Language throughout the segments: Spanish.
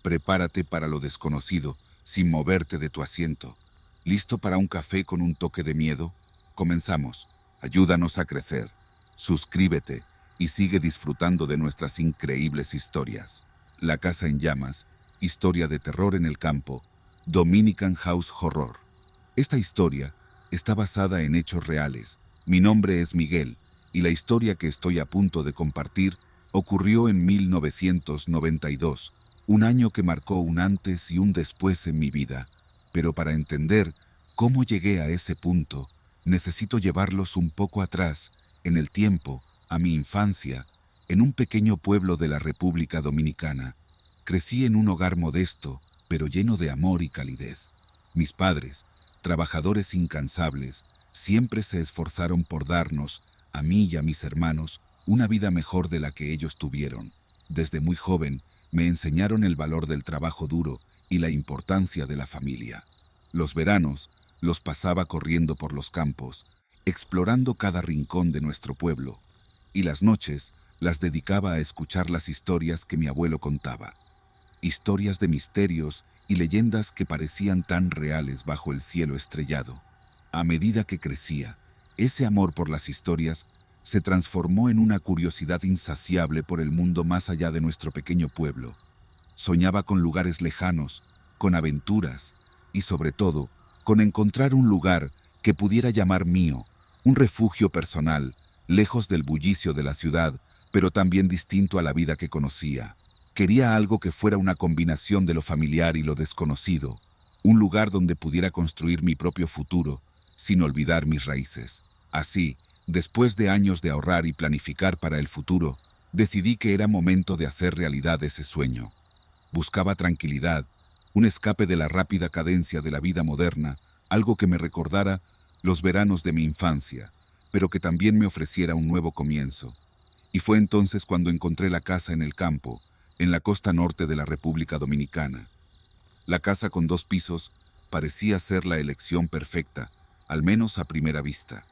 Prepárate para lo desconocido, sin moverte de tu asiento. ¿Listo para un café con un toque de miedo? Comenzamos. Ayúdanos a crecer. Suscríbete y sigue disfrutando de nuestras increíbles historias. La casa en llamas, historia de terror en el campo, Dominican House Horror. Esta historia está basada en hechos reales. Mi nombre es Miguel y la historia que estoy a punto de compartir ocurrió en 1992, un año que marcó un antes y un después en mi vida. Pero para entender cómo llegué a ese punto, necesito llevarlos un poco atrás, en el tiempo, a mi infancia, en un pequeño pueblo de la República Dominicana. Crecí en un hogar modesto, pero lleno de amor y calidez. Mis padres, trabajadores incansables, siempre se esforzaron por darnos, a mí y a mis hermanos, una vida mejor de la que ellos tuvieron. Desde muy joven, me enseñaron el valor del trabajo duro y la importancia de la familia. Los veranos los pasaba corriendo por los campos, explorando cada rincón de nuestro pueblo, y las noches las dedicaba a escuchar las historias que mi abuelo contaba. Historias de misterios y leyendas que parecían tan reales bajo el cielo estrellado. A medida que crecía, ese amor por las historias se transformó en una curiosidad insaciable por el mundo más allá de nuestro pequeño pueblo. Soñaba con lugares lejanos, con aventuras y, sobre todo, con encontrar un lugar que pudiera llamar mío, un refugio personal, lejos del bullicio de la ciudad, pero también distinto a la vida que conocía. Quería algo que fuera una combinación de lo familiar y lo desconocido, un lugar donde pudiera construir mi propio futuro, sin olvidar mis raíces. Así, después de años de ahorrar y planificar para el futuro, decidí que era momento de hacer realidad ese sueño. Buscaba tranquilidad, un escape de la rápida cadencia de la vida moderna, algo que me recordara los veranos de mi infancia, pero que también me ofreciera un nuevo comienzo. Y fue entonces cuando encontré la casa en el campo, en la costa norte de la República Dominicana. La casa con 2 pisos parecía ser la elección perfecta, al menos a primera vista.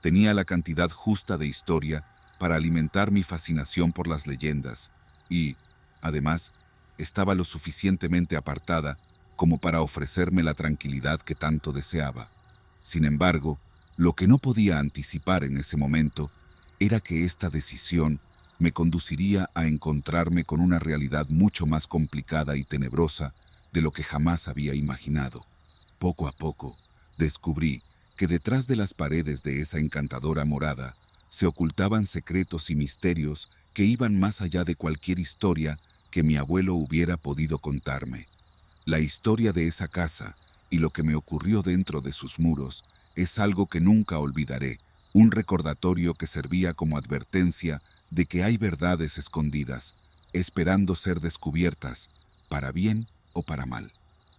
Tenía la cantidad justa de historia para alimentar mi fascinación por las leyendas y, además, estaba lo suficientemente apartada como para ofrecerme la tranquilidad que tanto deseaba. Sin embargo, lo que no podía anticipar en ese momento era que esta decisión me conduciría a encontrarme con una realidad mucho más complicada y tenebrosa de lo que jamás había imaginado. Poco a poco, descubrí que detrás de las paredes de esa encantadora morada se ocultaban secretos y misterios que iban más allá de cualquier historia que mi abuelo hubiera podido contarme. La historia de esa casa y lo que me ocurrió dentro de sus muros es algo que nunca olvidaré, un recordatorio que servía como advertencia de que hay verdades escondidas, esperando ser descubiertas, para bien o para mal.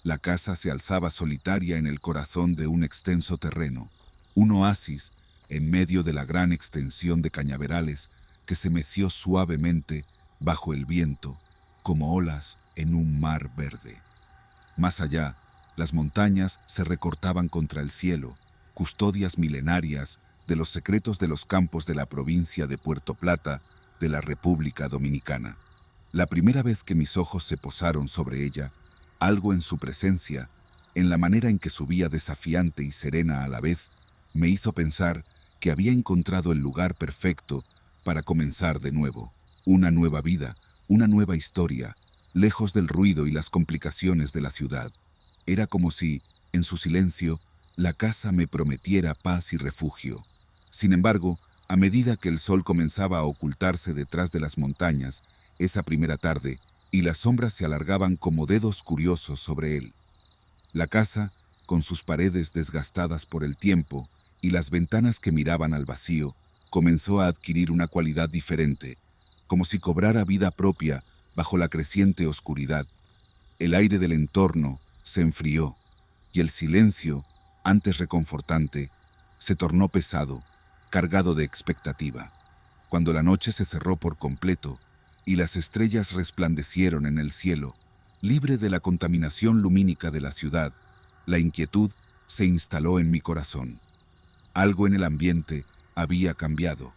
La casa se alzaba solitaria en el corazón de un extenso terreno, un oasis en medio de la gran extensión de cañaverales que se meció suavemente bajo el viento como olas en un mar verde. Más allá, las montañas se recortaban contra el cielo, custodias milenarias de los secretos de los campos de la provincia de Puerto Plata de la República Dominicana. La primera vez que mis ojos se posaron sobre ella, algo en su presencia, en la manera en que subía desafiante y serena a la vez, me hizo pensar que había encontrado el lugar perfecto para comenzar de nuevo, una nueva vida, una nueva historia, lejos del ruido y las complicaciones de la ciudad. Era como si, en su silencio, la casa me prometiera paz y refugio. Sin embargo, a medida que el sol comenzaba a ocultarse detrás de las montañas, esa primera tarde, y las sombras se alargaban como dedos curiosos sobre él. La casa, con sus paredes desgastadas por el tiempo y las ventanas que miraban al vacío, comenzó a adquirir una cualidad diferente, como si cobrara vida propia bajo la creciente oscuridad. El aire del entorno se enfrió, y el silencio, antes reconfortante, se tornó pesado, cargado de expectativa. Cuando la noche se cerró por completo, y las estrellas resplandecieron en el cielo, libre de la contaminación lumínica de la ciudad, la inquietud se instaló en mi corazón. Algo en el ambiente había cambiado.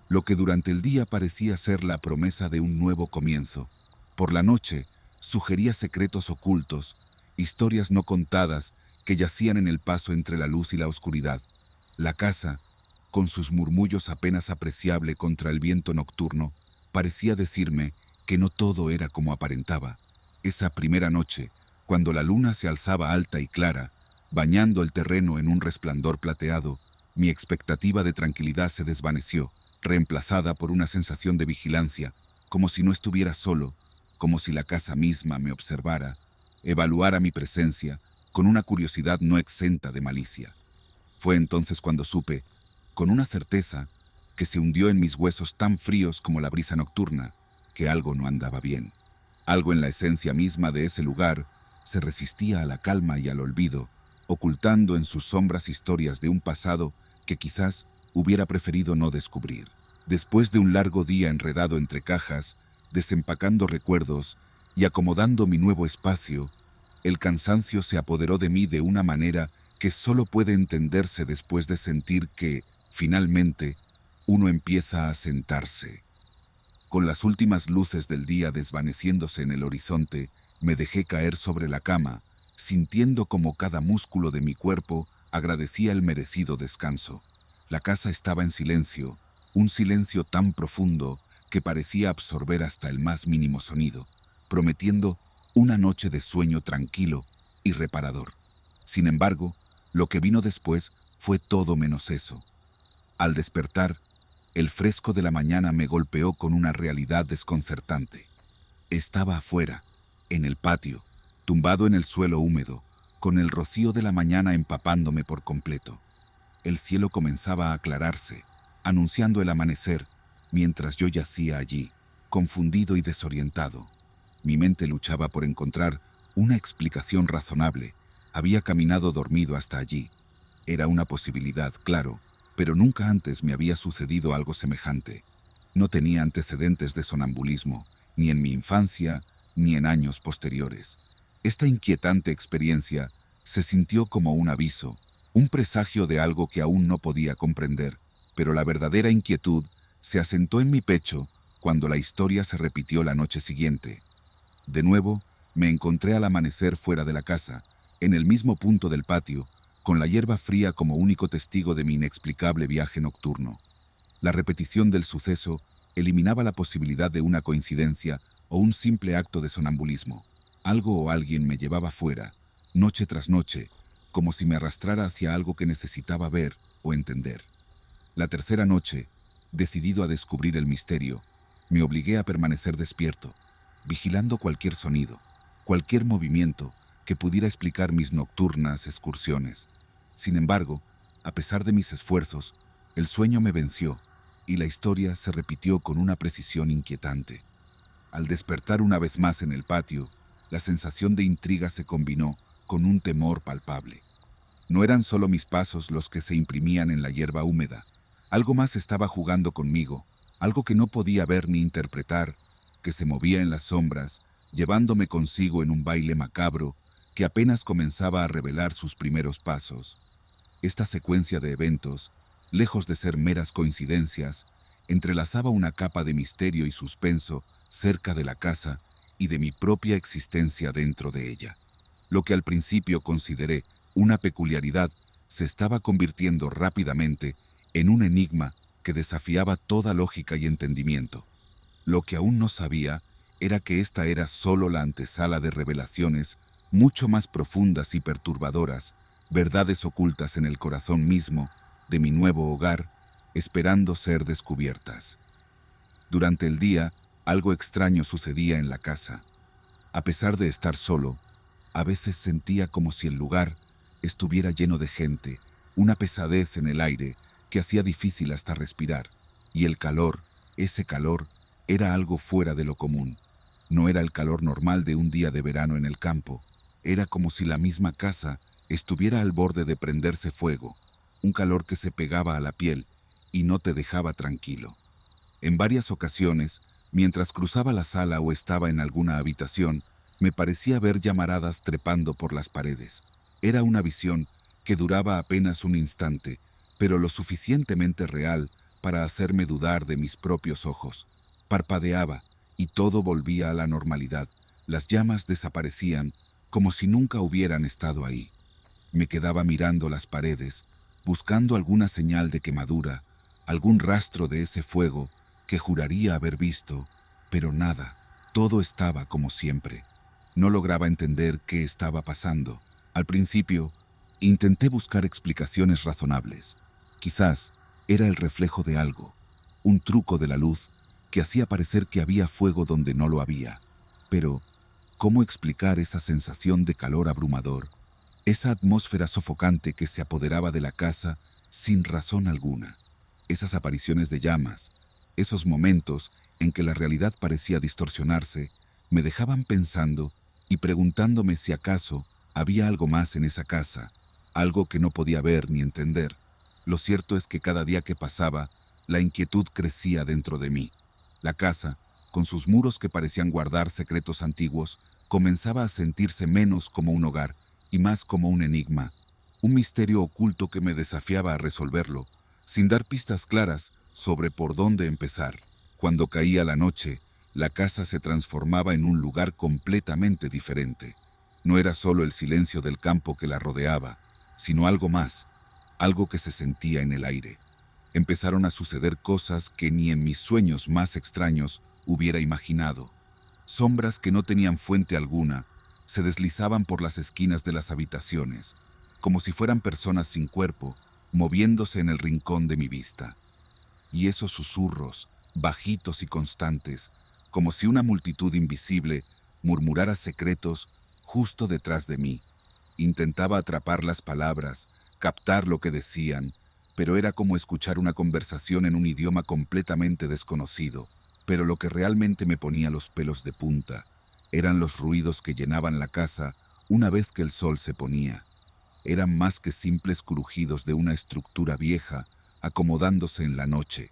Lo que durante el día parecía ser la promesa de un nuevo comienzo, por la noche sugería secretos ocultos, historias no contadas que yacían en el paso entre la luz y la oscuridad. La casa, con sus murmullos apenas apreciable contra el viento nocturno, parecía decirme que no todo era como aparentaba. Esa primera noche, cuando la luna se alzaba alta y clara, bañando el terreno en un resplandor plateado, mi expectativa de tranquilidad se desvaneció, reemplazada por una sensación de vigilancia, como si no estuviera solo, como si la casa misma me observara, evaluara mi presencia con una curiosidad no exenta de malicia. Fue entonces cuando supe, con una certeza, que se hundió en mis huesos tan fríos como la brisa nocturna, que algo no andaba bien. Algo en la esencia misma de ese lugar se resistía a la calma y al olvido, ocultando en sus sombras historias de un pasado que quizás hubiera preferido no descubrir. Después de un largo día enredado entre cajas, desempacando recuerdos y acomodando mi nuevo espacio, el cansancio se apoderó de mí de una manera que solo puede entenderse después de sentir que, finalmente, uno empieza a sentarse. Con las últimas luces del día desvaneciéndose en el horizonte, me dejé caer sobre la cama, sintiendo como cada músculo de mi cuerpo agradecía el merecido descanso. La casa estaba en silencio, un silencio tan profundo que parecía absorber hasta el más mínimo sonido, prometiendo una noche de sueño tranquilo y reparador. Sin embargo, lo que vino después fue todo menos eso. Al despertar, el fresco de la mañana me golpeó con una realidad desconcertante. Estaba afuera, en el patio, tumbado en el suelo húmedo, con el rocío de la mañana empapándome por completo. El cielo comenzaba a aclararse, anunciando el amanecer, mientras yo yacía allí, confundido y desorientado. Mi mente luchaba por encontrar una explicación razonable. Había caminado dormido hasta allí. Era una posibilidad, claro, pero nunca antes me había sucedido algo semejante. No tenía antecedentes de sonambulismo, ni en mi infancia, ni en años posteriores. Esta inquietante experiencia se sintió como un aviso, un presagio de algo que aún no podía comprender, pero la verdadera inquietud se asentó en mi pecho cuando la historia se repitió la noche siguiente. De nuevo, me encontré al amanecer fuera de la casa, en el mismo punto del patio, con la hierba fría como único testigo de mi inexplicable viaje nocturno. La repetición del suceso eliminaba la posibilidad de una coincidencia o un simple acto de sonambulismo. Algo o alguien me llevaba fuera, noche tras noche, como si me arrastrara hacia algo que necesitaba ver o entender. La tercera noche, decidido a descubrir el misterio, me obligué a permanecer despierto, vigilando cualquier sonido, cualquier movimiento que pudiera explicar mis nocturnas excursiones. Sin embargo, a pesar de mis esfuerzos, el sueño me venció y la historia se repitió con una precisión inquietante. Al despertar una vez más en el patio, la sensación de intriga se combinó con un temor palpable. No eran solo mis pasos los que se imprimían en la hierba húmeda. Algo más estaba jugando conmigo, algo que no podía ver ni interpretar, que se movía en las sombras, llevándome consigo en un baile macabro que apenas comenzaba a revelar sus primeros pasos. Esta secuencia de eventos, lejos de ser meras coincidencias, entrelazaba una capa de misterio y suspenso cerca de la casa y de mi propia existencia dentro de ella. Lo que al principio consideré una peculiaridad se estaba convirtiendo rápidamente en un enigma que desafiaba toda lógica y entendimiento. Lo que aún no sabía era que esta era solo la antesala de revelaciones mucho más profundas y perturbadoras, verdades ocultas en el corazón mismo de mi nuevo hogar, esperando ser descubiertas. Durante el día, algo extraño sucedía en la casa. A pesar de estar solo, a veces sentía como si el lugar estuviera lleno de gente, una pesadez en el aire que hacía difícil hasta respirar, y el calor, ese calor, era algo fuera de lo común. No era el calor normal de un día de verano en el campo, era como si la misma casa estuviera al borde de prenderse fuego, un calor que se pegaba a la piel y no te dejaba tranquilo. En varias ocasiones, mientras cruzaba la sala o estaba en alguna habitación, me parecía ver llamaradas trepando por las paredes. Era una visión que duraba apenas un instante, pero lo suficientemente real para hacerme dudar de mis propios ojos. Parpadeaba y todo volvía a la normalidad, Las llamas desaparecían como si nunca hubieran estado ahí. Me quedaba mirando las paredes, buscando alguna señal de quemadura, algún rastro de ese fuego que juraría haber visto, pero nada. Todo estaba como siempre. No lograba entender qué estaba pasando. Al principio, intenté buscar explicaciones razonables. Quizás era el reflejo de algo, un truco de la luz que hacía parecer que había fuego donde no lo había. Pero, ¿cómo explicar esa sensación de calor abrumador? Esa atmósfera sofocante que se apoderaba de la casa sin razón alguna. Esas apariciones de llamas, esos momentos en que la realidad parecía distorsionarse, me dejaban pensando y preguntándome si acaso había algo más en esa casa, algo que no podía ver ni entender. Lo cierto es que cada día que pasaba, la inquietud crecía dentro de mí. La casa, con sus muros que parecían guardar secretos antiguos, comenzaba a sentirse menos como un hogar y más como un enigma, un misterio oculto que me desafiaba a resolverlo, sin dar pistas claras sobre por dónde empezar. Cuando caía la noche, la casa se transformaba en un lugar completamente diferente. No era solo el silencio del campo que la rodeaba, sino algo más, algo que se sentía en el aire. Empezaron a suceder cosas que ni en mis sueños más extraños hubiera imaginado. Sombras que no tenían fuente alguna se deslizaban por las esquinas de las habitaciones, como si fueran personas sin cuerpo, moviéndose en el rincón de mi vista. Y esos susurros, bajitos y constantes, como si una multitud invisible murmurara secretos justo detrás de mí. Intentaba atrapar las palabras, captar lo que decían, pero era como escuchar una conversación en un idioma completamente desconocido. Pero lo que realmente me ponía los pelos de punta eran los ruidos que llenaban la casa una vez que el sol se ponía. Eran más que simples crujidos de una estructura vieja acomodándose en la noche.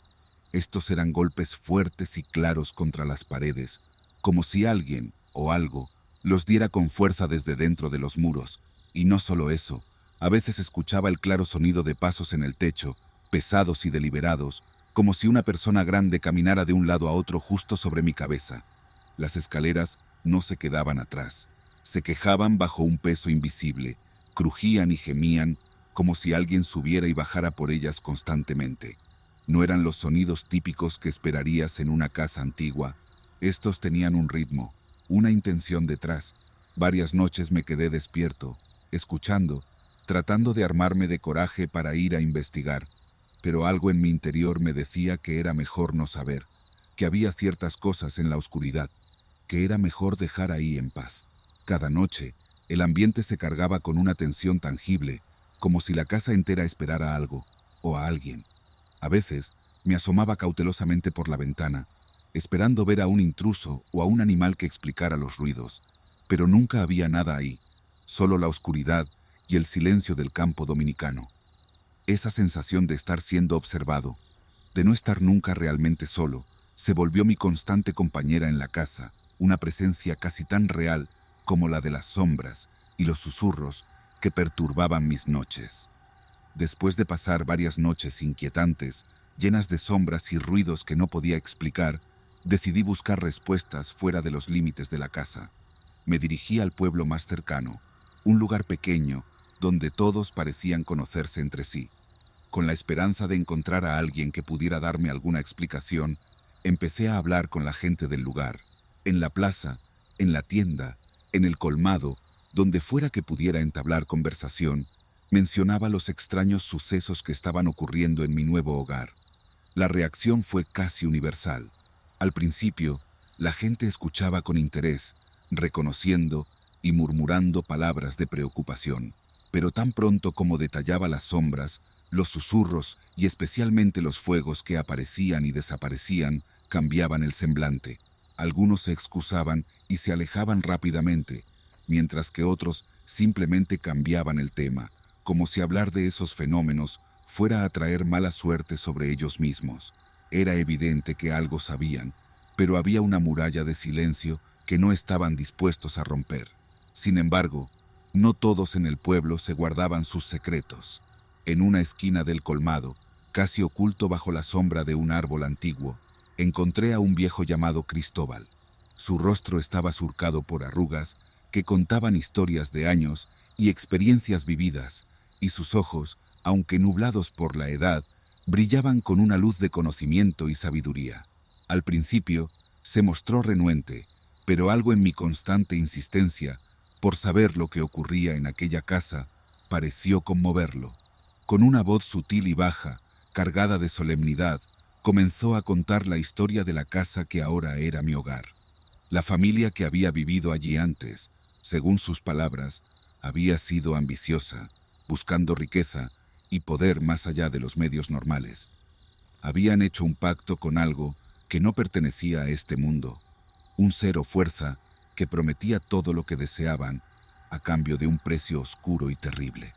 Estos eran golpes fuertes y claros contra las paredes, como si alguien o algo los diera con fuerza desde dentro de los muros. Y no solo eso, a veces escuchaba el claro sonido de pasos en el techo, pesados y deliberados, como si una persona grande caminara de un lado a otro justo sobre mi cabeza. Las escaleras no se quedaban atrás. Se quejaban bajo un peso invisible, crujían y gemían, como si alguien subiera y bajara por ellas constantemente. No eran los sonidos típicos que esperarías en una casa antigua. Estos tenían un ritmo, una intención detrás. Varias noches me quedé despierto, escuchando, tratando de armarme de coraje para ir a investigar. Pero algo en mi interior me decía que era mejor no saber, que había ciertas cosas en la oscuridad, que era mejor dejar ahí en paz. Cada noche, el ambiente se cargaba con una tensión tangible, como si la casa entera esperara algo, o a alguien. A veces, me asomaba cautelosamente por la ventana, esperando ver a un intruso o a un animal que explicara los ruidos, pero nunca había nada ahí, solo la oscuridad y el silencio del campo dominicano. Esa sensación de estar siendo observado, de no estar nunca realmente solo, se volvió mi constante compañera en la casa, una presencia casi tan real como la de las sombras y los susurros que perturbaban mis noches. Después de pasar varias noches inquietantes, llenas de sombras y ruidos que no podía explicar, decidí buscar respuestas fuera de los límites de la casa. Me dirigí al pueblo más cercano, un lugar pequeño donde todos parecían conocerse entre sí. Con la esperanza de encontrar a alguien que pudiera darme alguna explicación, empecé a hablar con la gente del lugar, en la plaza, en la tienda, en el colmado, donde fuera que pudiera entablar conversación. Mencionaba los extraños sucesos que estaban ocurriendo en mi nuevo hogar. La reacción fue casi universal. Al principio, la gente escuchaba con interés, reconociendo y murmurando palabras de preocupación. Pero tan pronto como detallaba las sombras, los susurros y especialmente los fuegos que aparecían y desaparecían, cambiaban el semblante. Algunos se excusaban y se alejaban rápidamente, mientras que otros simplemente cambiaban el tema, como si hablar de esos fenómenos fuera a traer mala suerte sobre ellos mismos. Era evidente que algo sabían, pero había una muralla de silencio que no estaban dispuestos a romper. Sin embargo, no todos en el pueblo se guardaban sus secretos. En una esquina del colmado, casi oculto bajo la sombra de un árbol antiguo, encontré a un viejo llamado Cristóbal. Su rostro estaba surcado por arrugas que contaban historias de años y experiencias vividas, y sus ojos, aunque nublados por la edad, brillaban con una luz de conocimiento y sabiduría. Al principio, se mostró renuente, pero algo en mi constante insistencia por saber lo que ocurría en aquella casa pareció conmoverlo. Con una voz sutil y baja, cargada de solemnidad, comenzó a contar la historia de la casa que ahora era mi hogar. La familia que había vivido allí antes, según sus palabras, había sido ambiciosa, buscando riqueza y poder más allá de los medios normales. Habían hecho un pacto con algo que no pertenecía a este mundo, un ser o fuerza que prometía todo lo que deseaban a cambio de un precio oscuro y terrible.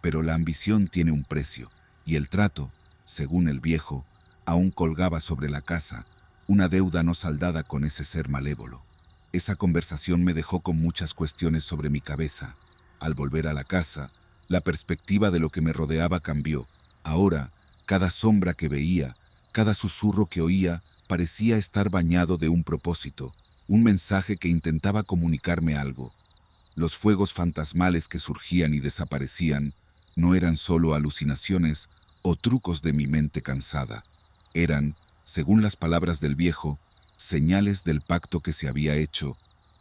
Pero la ambición tiene un precio, y el trato, según el viejo, aún colgaba sobre la casa, una deuda no saldada con ese ser malévolo. Esa conversación me dejó con muchas cuestiones sobre mi cabeza. Al volver a la casa, la perspectiva de lo que me rodeaba cambió. Ahora, cada sombra que veía, cada susurro que oía, parecía estar bañado de un propósito, un mensaje que intentaba comunicarme algo. Los fuegos fantasmales que surgían y desaparecían no eran solo alucinaciones o trucos de mi mente cansada. Eran, según las palabras del viejo, señales del pacto que se había hecho,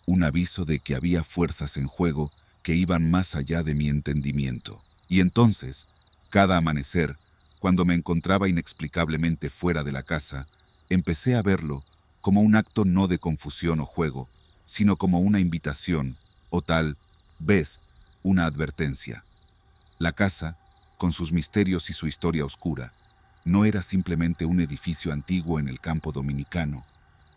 un aviso de que había fuerzas en juego que iban más allá de mi entendimiento. Y entonces, cada amanecer, cuando me encontraba inexplicablemente fuera de la casa, empecé a verlo como un acto no de confusión o juego, sino como una invitación, o tal vez una advertencia. La casa, con sus misterios y su historia oscura, no era simplemente un edificio antiguo en el campo dominicano.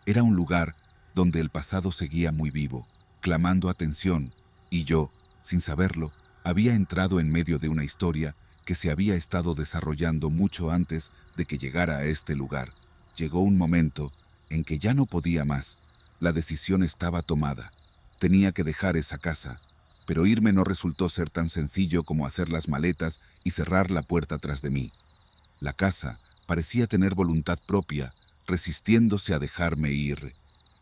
Era un lugar donde el pasado seguía muy vivo, clamando atención, y yo, sin saberlo, había entrado en medio de una historia que se había estado desarrollando mucho antes de que llegara a este lugar. Llegó un momento en que ya no podía más. La decisión estaba tomada. Tenía que dejar esa casa, pero irme no resultó ser tan sencillo como hacer las maletas y cerrar la puerta tras de mí. La casa parecía tener voluntad propia, resistiéndose a dejarme ir.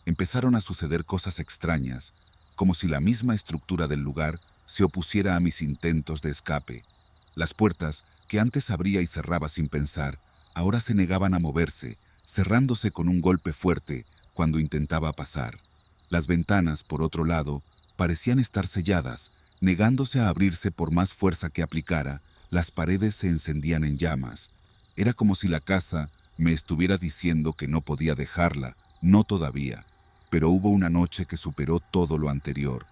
Empezaron a suceder cosas extrañas, como si la misma estructura del lugar se opusiera a mis intentos de escape. Las puertas, que antes abría y cerraba sin pensar, ahora se negaban a moverse, cerrándose con un golpe fuerte cuando intentaba pasar. Las ventanas, por otro lado, parecían estar selladas, negándose a abrirse por más fuerza que aplicara. Las paredes se encendían en llamas. Era como si la casa me estuviera diciendo que no podía dejarla, no todavía. Pero hubo una noche que superó todo lo anterior,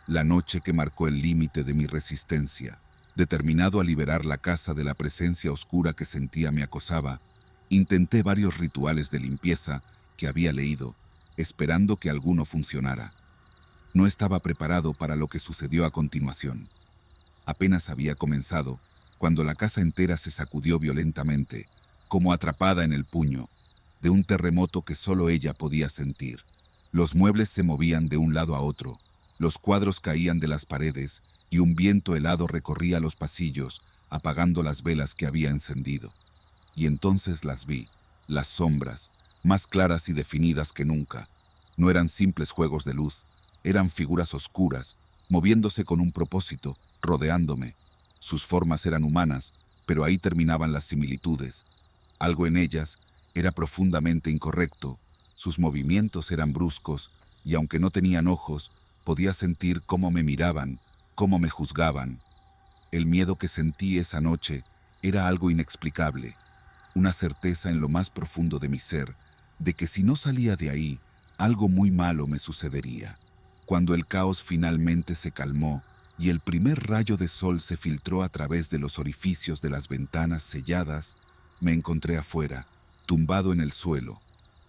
la noche que marcó el límite de mi resistencia. Determinado a liberar la casa de la presencia oscura que sentía me acosaba, intenté varios rituales de limpieza que había leído, esperando que alguno funcionara. No estaba preparado para lo que sucedió a continuación. Apenas había comenzado, cuando la casa entera se sacudió violentamente, como atrapada en el puño, de un terremoto que solo ella podía sentir. Los muebles se movían de un lado a otro, los cuadros caían de las paredes y un viento helado recorría los pasillos, apagando las velas que había encendido. Y entonces las vi, las sombras, más claras y definidas que nunca. No eran simples juegos de luz, eran figuras oscuras, moviéndose con un propósito, rodeándome. Sus formas eran humanas, pero ahí terminaban las similitudes. Algo en ellas era profundamente incorrecto. Sus movimientos eran bruscos, y aunque no tenían ojos, podía sentir cómo me miraban, cómo me juzgaban. El miedo que sentí esa noche era algo inexplicable, una certeza en lo más profundo de mi ser, de que si no salía de ahí, algo muy malo me sucedería. Cuando el caos finalmente se calmó y el primer rayo de sol se filtró a través de los orificios de las ventanas selladas, me encontré afuera, tumbado en el suelo,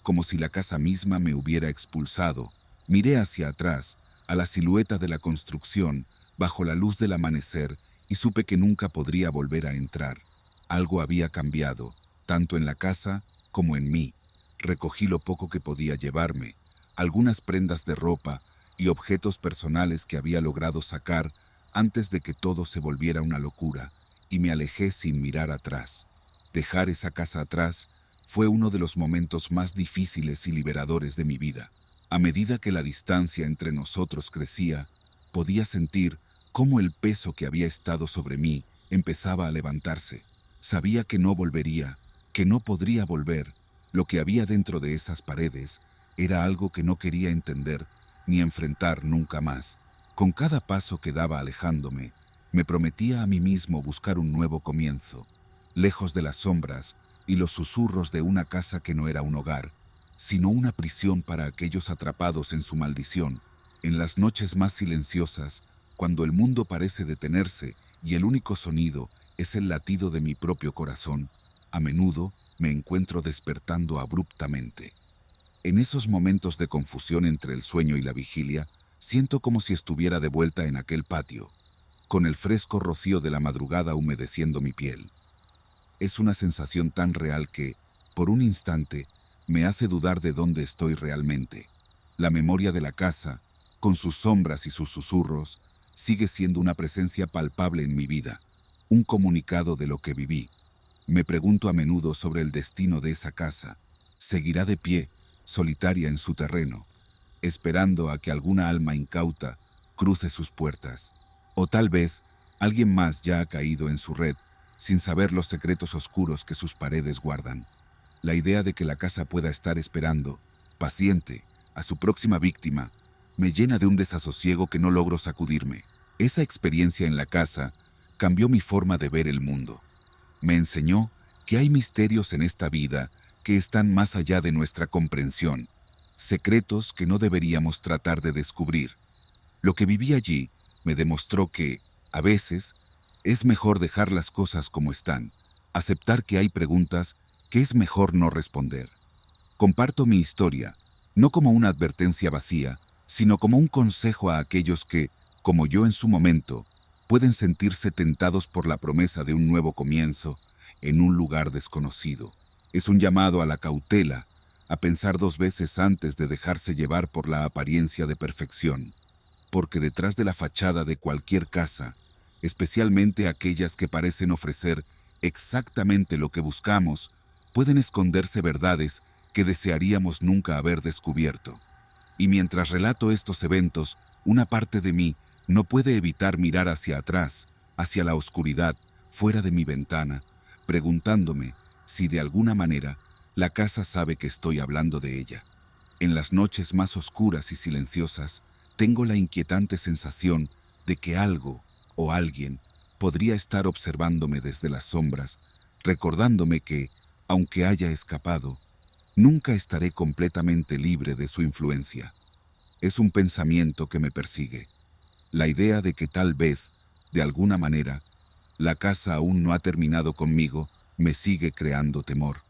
como si la casa misma me hubiera expulsado. Miré hacia atrás, a la silueta de la construcción, bajo la luz del amanecer, y supe que nunca podría volver a entrar. Algo había cambiado, tanto en la casa como en mí. Recogí lo poco que podía llevarme, algunas prendas de ropa y objetos personales que había logrado sacar antes de que todo se volviera una locura, y me alejé sin mirar atrás. Dejar esa casa atrás fue uno de los momentos más difíciles y liberadores de mi vida. A medida que la distancia entre nosotros crecía, podía sentir cómo el peso que había estado sobre mí empezaba a levantarse. Sabía que no volvería, que no podría volver. Lo que había dentro de esas paredes era algo que no quería entender ni enfrentar nunca más. Con cada paso que daba alejándome, me prometía a mí mismo buscar un nuevo comienzo, lejos de las sombras y los susurros de una casa que no era un hogar, sino una prisión para aquellos atrapados en su maldición. En las noches más silenciosas, cuando el mundo parece detenerse y el único sonido es el latido de mi propio corazón, a menudo me encuentro despertando abruptamente. En esos momentos de confusión entre el sueño y la vigilia, siento como si estuviera de vuelta en aquel patio, con el fresco rocío de la madrugada humedeciendo mi piel. Es una sensación tan real que, por un instante, me hace dudar de dónde estoy realmente. La memoria de la casa, con sus sombras y sus susurros, sigue siendo una presencia palpable en mi vida, un comunicado de lo que viví. Me pregunto a menudo sobre el destino de esa casa. ¿Seguirá de pie, solitaria en su terreno, esperando a que alguna alma incauta cruce sus puertas? O tal vez alguien más ya ha caído en su red, sin saber los secretos oscuros que sus paredes guardan. La idea de que la casa pueda estar esperando, paciente, a su próxima víctima, me llena de un desasosiego que no logro sacudirme. Esa experiencia en la casa cambió mi forma de ver el mundo. Me enseñó que hay misterios en esta vida que están más allá de nuestra comprensión, secretos que no deberíamos tratar de descubrir. Lo que viví allí me demostró que, a veces, es mejor dejar las cosas como están, aceptar que hay preguntas que es mejor no responder. Comparto mi historia, no como una advertencia vacía, sino como un consejo a aquellos que, como yo en su momento, pueden sentirse tentados por la promesa de un nuevo comienzo en un lugar desconocido. Es un llamado a la cautela, a pensar dos veces antes de dejarse llevar por la apariencia de perfección, porque detrás de la fachada de cualquier casa, especialmente aquellas que parecen ofrecer exactamente lo que buscamos, pueden esconderse verdades que desearíamos nunca haber descubierto. Y mientras relato estos eventos, una parte de mí no puede evitar mirar hacia atrás, hacia la oscuridad, fuera de mi ventana, preguntándome si de alguna manera la casa sabe que estoy hablando de ella. En las noches más oscuras y silenciosas, tengo la inquietante sensación de que algo o alguien podría estar observándome desde las sombras, recordándome que, aunque haya escapado, nunca estaré completamente libre de su influencia. Es un pensamiento que me persigue. La idea de que tal vez, de alguna manera, la casa aún no ha terminado conmigo, me sigue creando temor.